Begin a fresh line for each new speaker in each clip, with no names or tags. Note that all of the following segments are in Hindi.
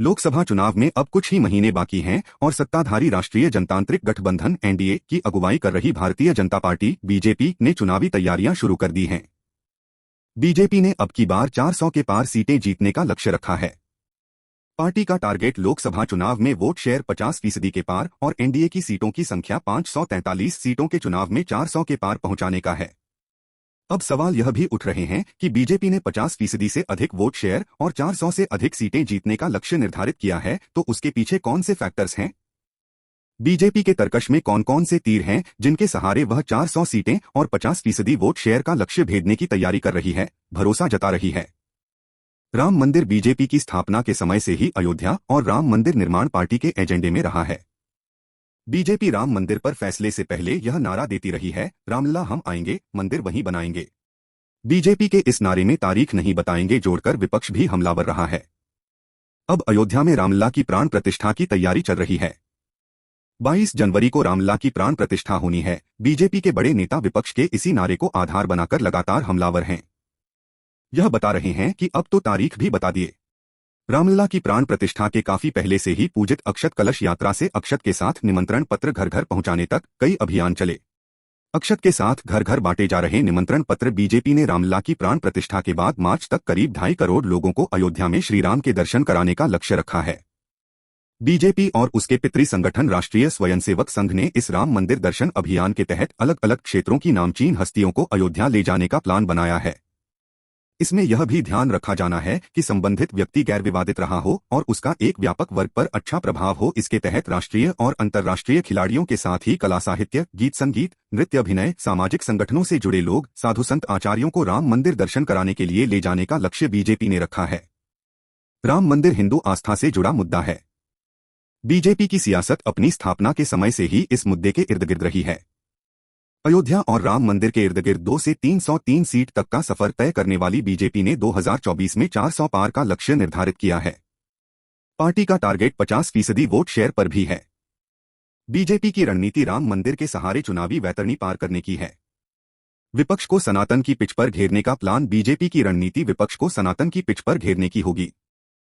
लोकसभा चुनाव में अब कुछ ही महीने बाकी हैं और सत्ताधारी राष्ट्रीय जनतांत्रिक गठबंधन एनडीए की अगुवाई कर रही भारतीय जनता पार्टी बीजेपी ने चुनावी तैयारियां शुरू कर दी हैं। बीजेपी ने अब की बार 400 के पार सीटें जीतने का लक्ष्य रखा है। पार्टी का टारगेट लोकसभा चुनाव में वोट शेयर 50% के पार और एनडीए की सीटों की संख्या 543 सीटों के चुनाव में 400 के पार पहुंचाने का है। अब सवाल यह भी उठ रहे हैं कि बीजेपी ने 50% से अधिक वोट शेयर और 400 से अधिक सीटें जीतने का लक्ष्य निर्धारित किया है, तो उसके पीछे कौन से फैक्टर्स हैं? बीजेपी के तरकश में कौन कौन से तीर हैं जिनके सहारे वह 400 सीटें और 50% वोट शेयर का लक्ष्य भेदने की तैयारी कर रही है, भरोसा जता रही है? राम मंदिर बीजेपी की स्थापना के समय से ही अयोध्या और राम मंदिर निर्माण पार्टी के एजेंडे में रहा है। बीजेपी राम मंदिर पर फैसले से पहले यह नारा देती रही है, रामलला हम आएंगे, मंदिर वहीं बनाएंगे। बीजेपी के इस नारे में तारीख नहीं बताएंगे जोड़कर विपक्ष भी हमलावर रहा है। अब अयोध्या में रामलला की प्राण प्रतिष्ठा की तैयारी चल रही है। 22 जनवरी को रामलला की प्राण प्रतिष्ठा होनी है। बीजेपी के बड़े नेता विपक्ष के इसी नारे को आधार बनाकर लगातार हमलावर हैं। यह बता रहे हैं कि अब तो तारीख भी बता दिए। रामलला की प्राण प्रतिष्ठा के काफी पहले से ही पूजित अक्षत कलश यात्रा से अक्षत के साथ निमंत्रण पत्र घर घर पहुंचाने तक कई अभियान चले। अक्षत के साथ घर घर बांटे जा रहे निमंत्रण पत्र बीजेपी ने रामलला की प्राण प्रतिष्ठा के बाद मार्च तक करीब 2.5 करोड़ लोगों को अयोध्या में श्रीराम के दर्शन कराने का लक्ष्य रखा है। बीजेपी और उसके पितृ संगठन राष्ट्रीय स्वयंसेवक संघ ने इस राम मंदिर दर्शन अभियान के तहत अलग अलग क्षेत्रों की नामचीन हस्तियों को अयोध्या ले जाने का प्लान बनाया है। इसमें यह भी ध्यान रखा जाना है कि संबंधित व्यक्ति गैर विवादित रहा हो और उसका एक व्यापक वर्ग पर अच्छा प्रभाव हो। इसके तहत राष्ट्रीय और अंतर्राष्ट्रीय खिलाड़ियों के साथ ही कला साहित्य, गीत संगीत, नृत्य अभिनय, सामाजिक संगठनों से जुड़े लोग, साधु संत आचार्यों को राम मंदिर दर्शन कराने के लिए ले जाने का लक्ष्य बीजेपी ने रखा है। राम मंदिर हिंदू आस्था से जुड़ा मुद्दा है। बीजेपी की सियासत अपनी स्थापना के समय से ही इस मुद्दे के इर्द गिर्द रही है। अयोध्या और राम मंदिर के इर्द गिर्द 2 से 303 सीट तक का सफर तय करने वाली बीजेपी ने 2024 में 400 पार का लक्ष्य निर्धारित किया है। पार्टी का टारगेट 50% वोट शेयर पर भी है। बीजेपी की रणनीति राम मंदिर के सहारे चुनावी वैतरणी पार करने की है। विपक्ष को सनातन की पिच पर घेरने का प्लान। बीजेपी की रणनीति विपक्ष को सनातन की पिच पर घेरने की होगी।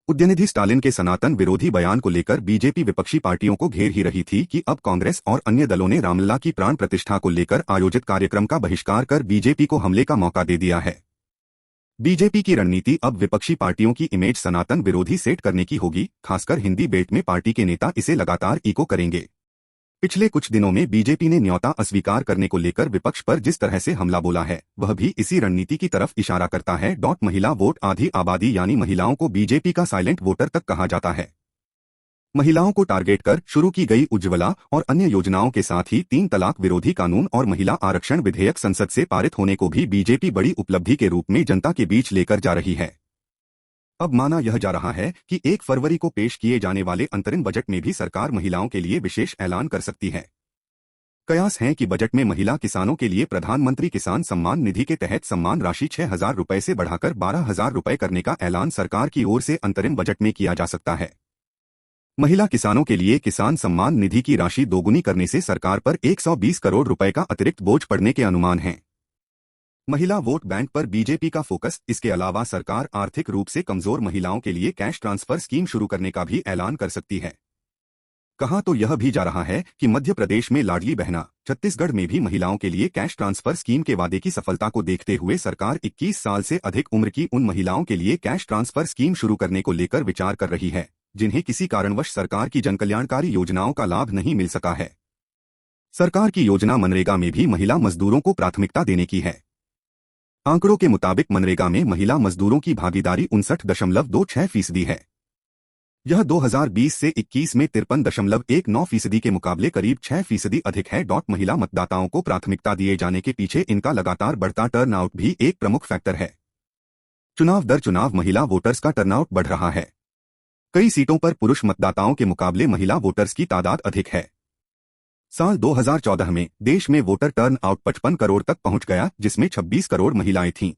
उदयनिधि स्टालिन के सनातन विरोधी बयान को लेकर बीजेपी विपक्षी पार्टियों को घेर ही रही थी कि अब कांग्रेस और अन्य दलों ने रामलला की प्राण प्रतिष्ठा को लेकर आयोजित कार्यक्रम का बहिष्कार कर बीजेपी को हमले का मौका दे दिया है। बीजेपी की रणनीति अब विपक्षी पार्टियों की इमेज सनातन विरोधी सेट करने की होगी। खासकर हिंदी बेल्ट में पार्टी के नेता इसे लगातार इको करेंगे। पिछले कुछ दिनों में बीजेपी ने न्योता अस्वीकार करने को लेकर विपक्ष पर जिस तरह से हमला बोला है, वह भी इसी रणनीति की तरफ इशारा करता है। महिला वोट आधी आबादी यानी महिलाओं को बीजेपी का साइलेंट वोटर तक कहा जाता है। महिलाओं को टारगेट कर शुरू की गई उज्ज्वला और अन्य योजनाओं के साथ ही 3 तलाक विरोधी कानून और महिला आरक्षण विधेयक संसद से पारित होने को भी बीजेपी बड़ी उपलब्धि के रूप में जनता के बीच लेकर जा रही है। अब माना यह जा रहा है कि 1 फरवरी को पेश किए जाने वाले अंतरिम बजट में भी सरकार महिलाओं के लिए विशेष ऐलान कर सकती है। कयास है कि बजट में महिला किसानों के लिए प्रधानमंत्री किसान सम्मान निधि के तहत सम्मान राशि 6,000 रुपए से बढ़ाकर 12,000 रुपए करने का ऐलान सरकार की ओर से अंतरिम बजट में किया जा सकता है। महिला किसानों के लिए किसान सम्मान निधि की राशि दोगुनी करने से सरकार पर 120 करोड़ रुपए का अतिरिक्त बोझ पड़ने के अनुमान हैं। महिला वोट बैंक पर बीजेपी का फोकस। इसके अलावा सरकार आर्थिक रूप से कमजोर महिलाओं के लिए कैश ट्रांसफर स्कीम शुरू करने का भी ऐलान कर सकती है। कहा तो यह भी जा रहा है कि मध्य प्रदेश में लाडली बहना, छत्तीसगढ़ में भी महिलाओं के लिए कैश ट्रांसफर स्कीम के वादे की सफलता को देखते हुए सरकार 21 साल से अधिक उम्र की उन महिलाओं के लिए कैश ट्रांसफर स्कीम शुरू करने को लेकर विचार कर रही है, जिन्हें किसी कारणवश सरकार की जनकल्याणकारी योजनाओं का लाभ नहीं मिल सका है। सरकार की योजना मनरेगा में भी महिला मजदूरों को प्राथमिकता देने की है। आंकड़ों के मुताबिक मनरेगा में महिला मजदूरों की भागीदारी 59.26% है। यह 2020 से 21 में 53.19% के मुकाबले करीब 6% अधिक है। महिला मतदाताओं को प्राथमिकता दिए जाने के पीछे इनका लगातार बढ़ता टर्नआउट भी एक प्रमुख फैक्टर है। चुनाव दर चुनाव महिला वोटर्स का टर्नआउट बढ़ रहा है। कई सीटों पर पुरुष मतदाताओं के मुकाबले महिला वोटर्स की तादाद अधिक है। साल 2014 में देश में वोटर टर्न आउट 55 करोड़ तक पहुंच गया, जिसमें 26 करोड़ महिलाएं थीं।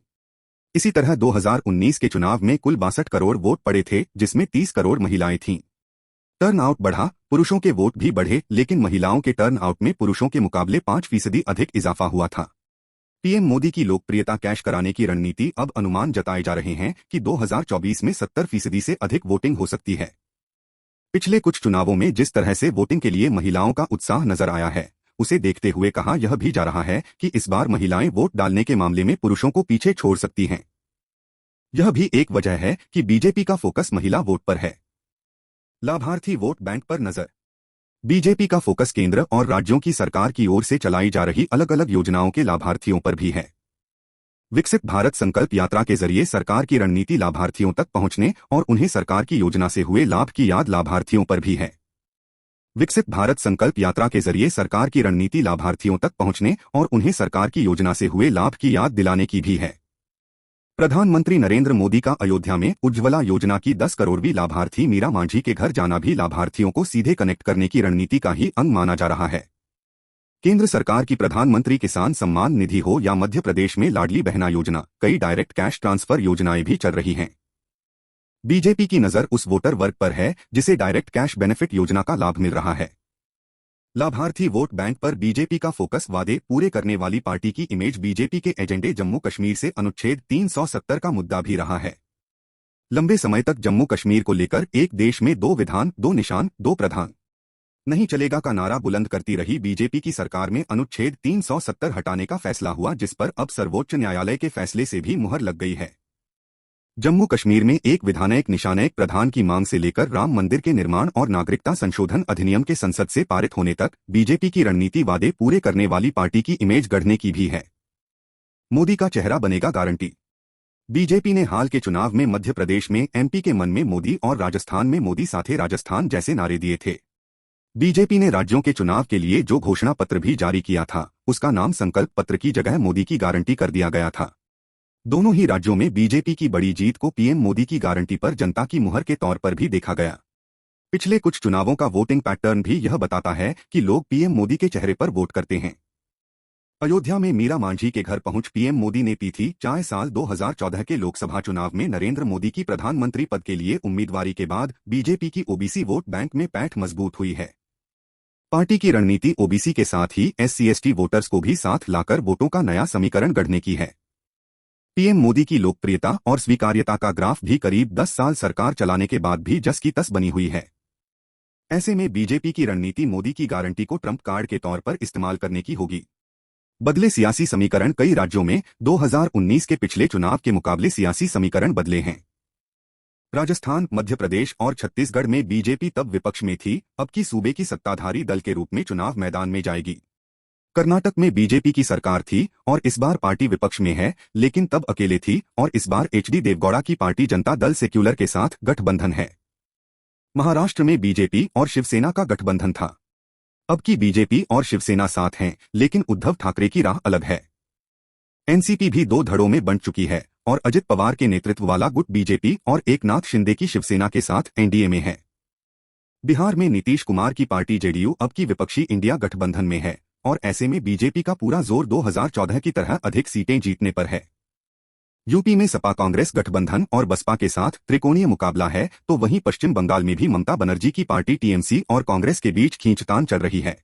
इसी तरह 2019 के चुनाव में कुल 62 करोड़ वोट पड़े थे, जिसमें 30 करोड़ महिलाएं थीं। टर्न आउट बढ़ा, पुरुषों के वोट भी बढ़े, लेकिन महिलाओं के टर्न आउट में पुरुषों के मुकाबले 5% अधिक इजाफा हुआ था। पीएम मोदी की लोकप्रियता कैश कराने की रणनीति। अब अनुमान जताए जा रहे हैं कि 2024 में 70% से अधिक वोटिंग हो सकती है। पिछले कुछ चुनावों में जिस तरह से वोटिंग के लिए महिलाओं का उत्साह नजर आया है, उसे देखते हुए कहा यह भी जा रहा है कि इस बार महिलाएं वोट डालने के मामले में पुरुषों को पीछे छोड़ सकती हैं। यह भी एक वजह है कि बीजेपी का फोकस महिला वोट पर है। लाभार्थी वोट बैंक पर नजर। बीजेपी का फोकस केंद्र और राज्यों की सरकार की ओर से चलाई जा रही अलग अलग योजनाओं के लाभार्थियों पर भी है। विकसित भारत संकल्प यात्रा के जरिए सरकार की रणनीति लाभार्थियों तक पहुंचने और उन्हें सरकार की योजना से हुए लाभ की याद लाभार्थियों पर भी है। विकसित भारत संकल्प यात्रा के जरिए सरकार की रणनीति लाभार्थियों तक पहुंचने और उन्हें सरकार की योजना से हुए लाभ की याद दिलाने की भी है। प्रधानमंत्री नरेंद्र मोदी का अयोध्या में उज्ज्वला योजना की 10 करोड़वीं लाभार्थी मीरा मांझी के घर जाना भी लाभार्थियों को सीधे कनेक्ट करने की रणनीति का ही अंग माना जा रहा है। केंद्र सरकार की प्रधानमंत्री किसान सम्मान निधि हो या मध्य प्रदेश में लाडली बहना योजना, कई डायरेक्ट कैश ट्रांसफर योजनाएं भी चल रही हैं। बीजेपी की नजर उस वोटर वर्ग पर है जिसे डायरेक्ट कैश बेनिफिट योजना का लाभ मिल रहा है। लाभार्थी वोट बैंक पर बीजेपी का फोकस वादे पूरे करने वाली पार्टी की इमेज। बीजेपी के एजेंडे जम्मू कश्मीर से अनुच्छेद 370 का मुद्दा भी रहा है। लंबे समय तक जम्मू कश्मीर को लेकर एक देश में 2 विधान 2 निशान 2 प्रधान नहीं चलेगा का नारा बुलंद करती रही बीजेपी की सरकार में अनुच्छेद 370 हटाने का फैसला हुआ, जिस पर अब सर्वोच्च न्यायालय के फैसले से भी मुहर लग गई है। जम्मू कश्मीर में एक विधानयक निशानयक प्रधान की मांग से लेकर राम मंदिर के निर्माण और नागरिकता संशोधन अधिनियम के संसद से पारित होने तक बीजेपी की रणनीति वादे पूरे करने वाली पार्टी की इमेज गढ़ने की भी है। मोदी का चेहरा बनेगा गारंटी। बीजेपी ने हाल के चुनाव में मध्य प्रदेश में एमपी के मन में मोदी और राजस्थान में मोदी साथे राजस्थान जैसे नारे दिए थे। बीजेपी ने राज्यों के चुनाव के लिए जो घोषणा पत्र भी जारी किया था, उसका नाम संकल्प पत्र की जगह मोदी की गारंटी कर दिया गया था। दोनों ही राज्यों में बीजेपी की बड़ी जीत को पीएम मोदी की गारंटी पर जनता की मुहर के तौर पर भी देखा गया। पिछले कुछ चुनावों का वोटिंग पैटर्न भी यह बताता है कि लोग पीएम मोदी के चेहरे पर वोट करते हैं। अयोध्या में मीरा मांझी के घर पहुंच पीएम मोदी ने पी थी चाय। साल 2014 के लोकसभा चुनाव में नरेंद्र मोदी की प्रधानमंत्री पद के लिए उम्मीदवारी के बाद बीजेपी की ओबीसी वोट बैंक में पैठ मजबूत हुई है। पार्टी की रणनीति ओबीसी के साथ ही SC/ST वोटर्स को भी साथ लाकर वोटों का नया समीकरण गढ़ने की है। पीएम मोदी की लोकप्रियता और स्वीकार्यता का ग्राफ भी करीब 10 साल सरकार चलाने के बाद भी जस की तस बनी हुई है। ऐसे में बीजेपी की रणनीति मोदी की गारंटी को ट्रंप कार्ड के तौर पर इस्तेमाल करने की होगी। बदले सियासी समीकरण। कई राज्यों में 2019 के पिछले चुनाव के मुकाबले सियासी समीकरण बदले हैं। राजस्थान, मध्य प्रदेश और छत्तीसगढ़ में बीजेपी तब विपक्ष में थी, अब की सूबे की सत्ताधारी दल के रूप में चुनाव मैदान में जाएगी। कर्नाटक में बीजेपी की सरकार थी और इस बार पार्टी विपक्ष में है, लेकिन तब अकेले थी, और इस बार HD देवगौड़ा की पार्टी जनता दल सेक्युलर के साथ गठबंधन है। महाराष्ट्र में बीजेपी और शिवसेना का गठबंधन था। अब की बीजेपी और शिवसेना साथ हैं, लेकिन उद्धव ठाकरे की राह अलग है। एनसीपी भी 2 धड़ों में बंट चुकी है और अजित पवार के नेतृत्व वाला गुट बीजेपी और एकनाथ शिंदे की शिवसेना के साथ एनडीए में है। बिहार में नीतीश कुमार की पार्टी जेडीयू अब की विपक्षी इंडिया गठबंधन में है, और ऐसे में बीजेपी का पूरा जोर 2014 की तरह अधिक सीटें जीतने पर है। यूपी में सपा कांग्रेस गठबंधन और बसपा के साथ त्रिकोणीय मुकाबला है, तो वहीं पश्चिम बंगाल में भी ममता बनर्जी की पार्टी टीएमसी और कांग्रेस के बीच खींचतान चल रही है।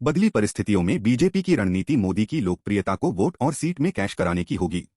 बदली परिस्थितियों में बीजेपी की रणनीति मोदी की लोकप्रियता को वोट और सीट में कैश कराने की होगी।